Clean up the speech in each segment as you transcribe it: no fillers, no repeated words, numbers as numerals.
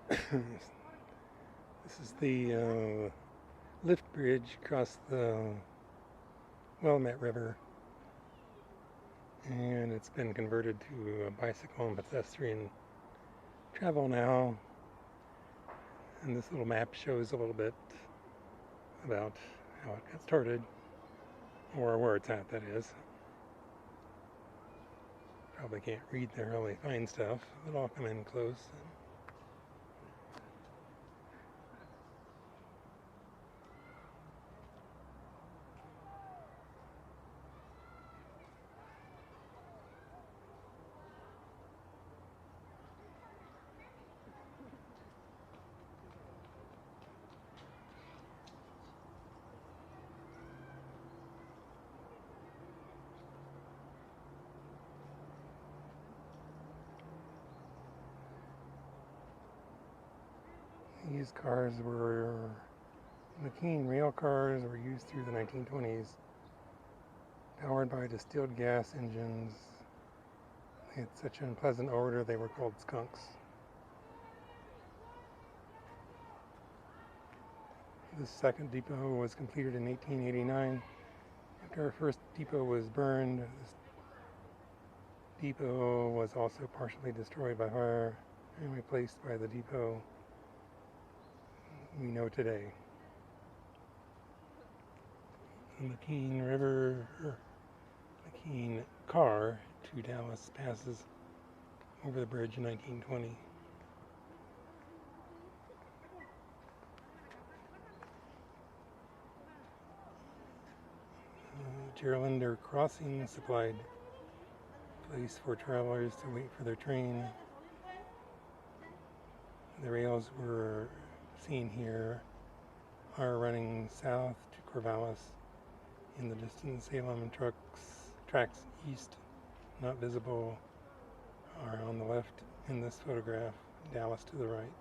This is the lift bridge across the Willamette River, and it's been converted to a bicycle and pedestrian travel now. And this little map shows a little bit about how it got started, or where it's at, that is. Probably can't read the really fine stuff, but I'll come in close. These cars were McKean rail cars, were used through the 1920s, powered by distilled gas engines. They had such an unpleasant odor, they were called skunks. This second depot was completed in 1889. After our first depot was burned, this depot was also partially destroyed by fire and replaced by the depot we know today. The McKean car to Dallas passes over the bridge in 1920. Gerlander Crossing supplied place for travelers to wait for their train. The rails were seen here are running south to Corvallis. In the distance, Salem tracks east, not visible, are on the left in this photograph, Dallas to the right.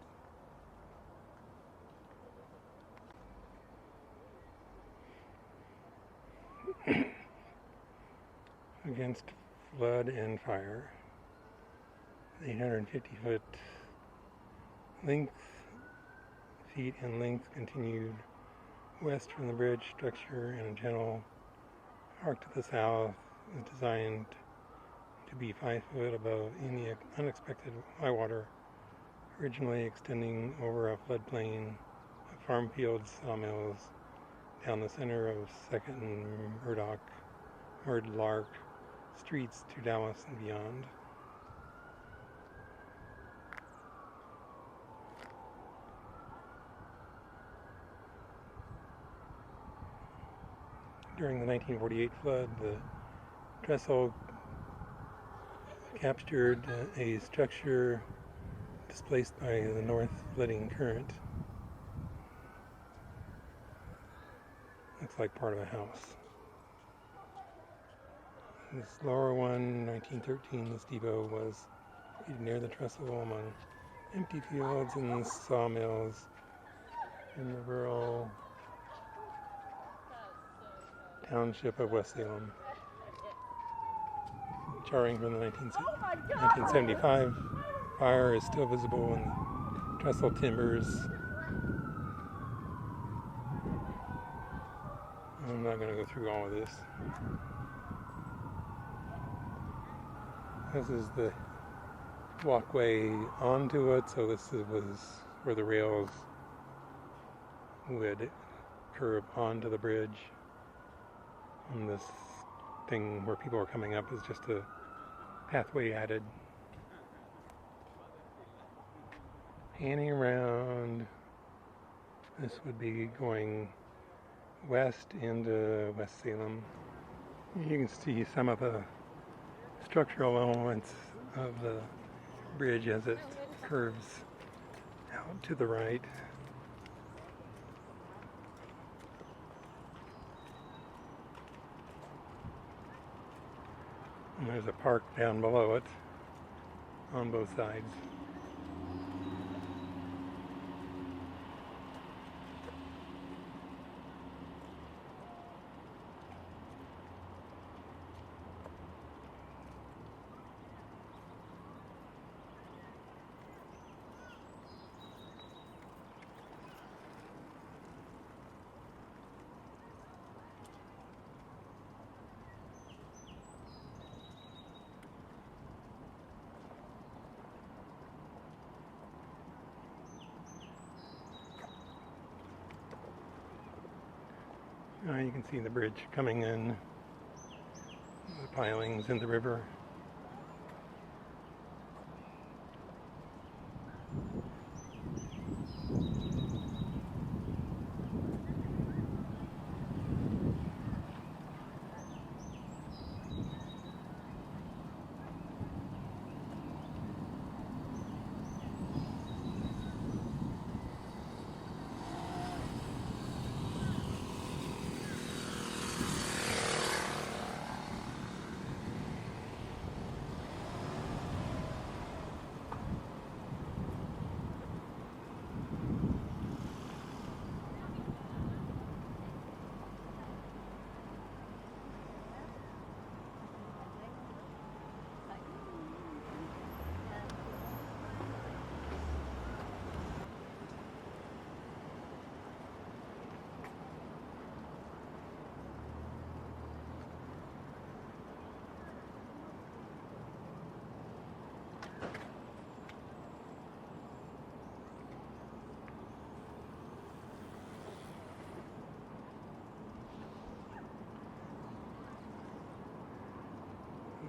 Against flood and fire. 850 feet in length continued west from the bridge structure, and a gentle arc to the south is designed to be 5 foot above any unexpected high water, originally extending over a floodplain of farm fields, sawmills, down the center of 2nd and Murdoch streets to Dallas and beyond. During the 1948 flood, the trestle captured a structure displaced by the north flooding current. Looks like part of a house. This lower one, 1913, this depot was near the trestle among empty fields and sawmills in the rural township of West Salem. Charring from the 1975 fire is still visible in the trestle timbers. I'm not going to go through all of this. This is the walkway onto it, so this was where the rails would curve onto the bridge. And this thing where people are coming up is just a pathway added. Panning around, this would be going west into West Salem. You can see some of the structural elements of the bridge as it curves out to the right. And there's a park down below it on both sides. You can see the bridge coming in, the pilings in the river.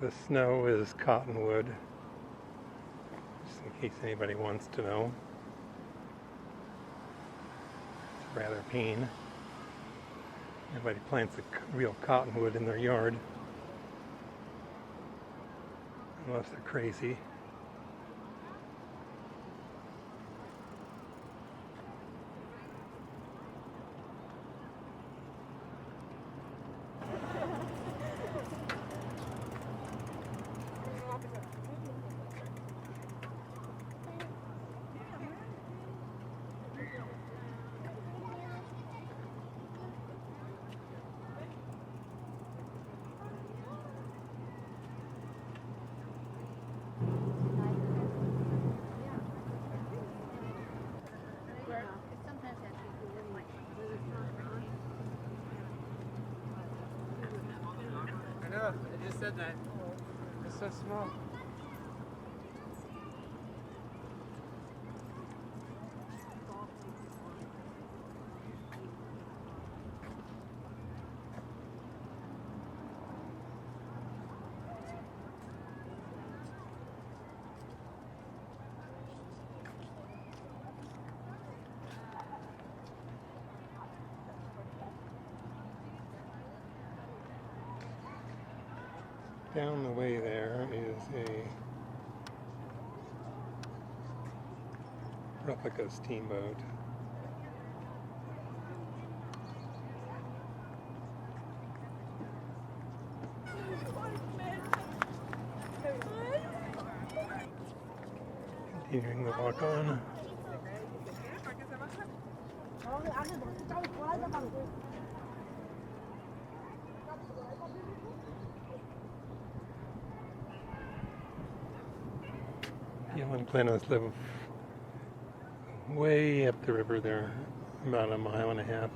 The snow is cottonwood, just in case anybody wants to know. It's rather a pain. Nobody plants a real cottonwood in their yard, unless they're crazy. I know, I just said that. It's so small. Down the way there is a replica steamboat. Continuing the walk on. Gil and Glennis live way up the river there, about 1.5 miles.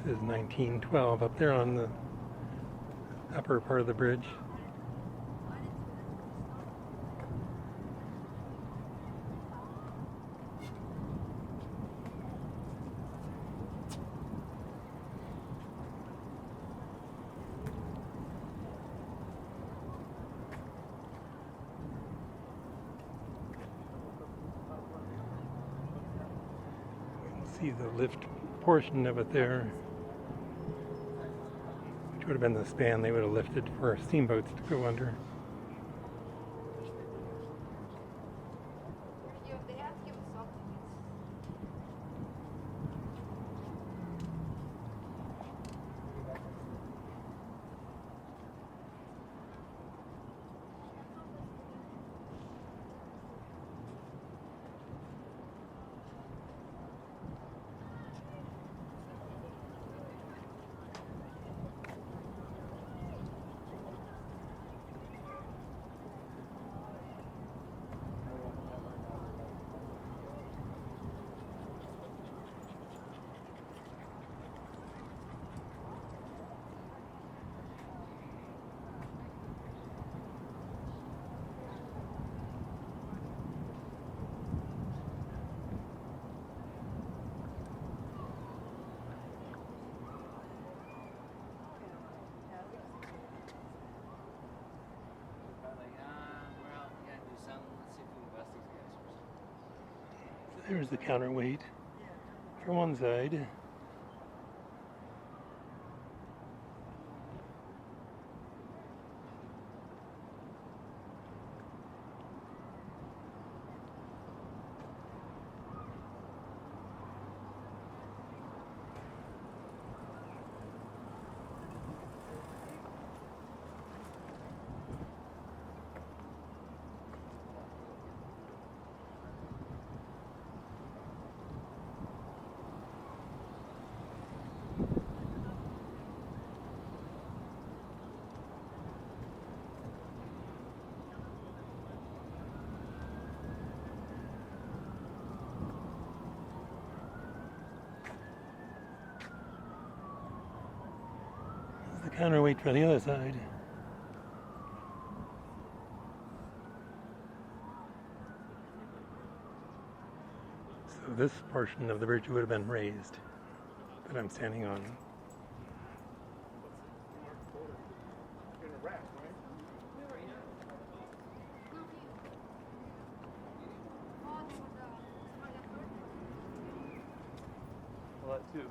This is 1912 up there on the upper part of the bridge. See the lift portion of it there, which would have been the span they would have lifted for steamboats to go under. There's the counterweight for one side. The counterweight for the other side. So this portion of the bridge would have been raised that I'm standing on. Well, that too.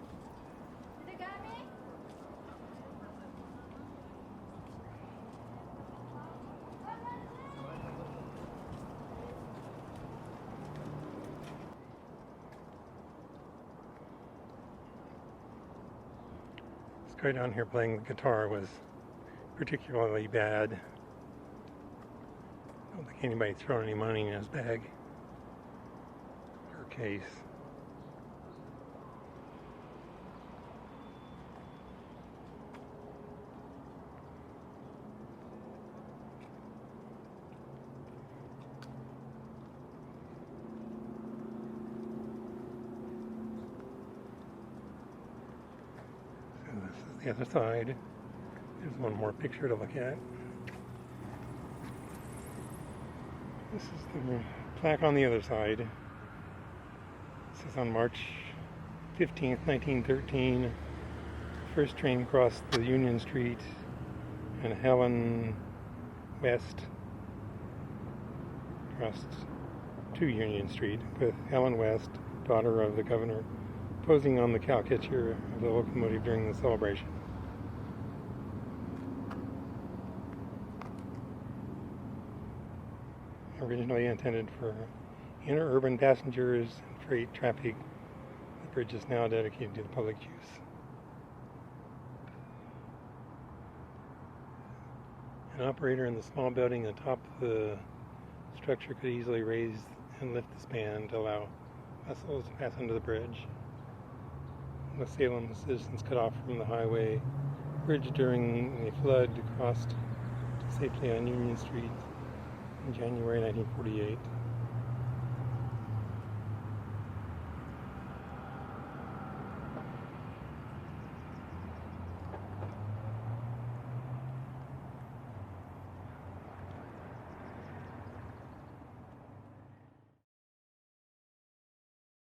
This guy down here playing the guitar was particularly bad. I don't think anybody's thrown any money in his bag or case. This is the other side. There's one more picture to look at. This is the plaque on the other side. This is on March 15th, 1913. First train crossed the Union Street and Helen West crossed to Union Street with Helen West, daughter of the governor, posing on the cow catcher of the locomotive during the celebration. Originally intended for interurban passengers and freight traffic, the bridge is now dedicated to the public use. An operator in the small building at the top of the structure could easily raise and lift the span to allow vessels to pass under the bridge. The Salem citizens cut off from the highway bridge during the flood crossed safely on Union Street in January 1948.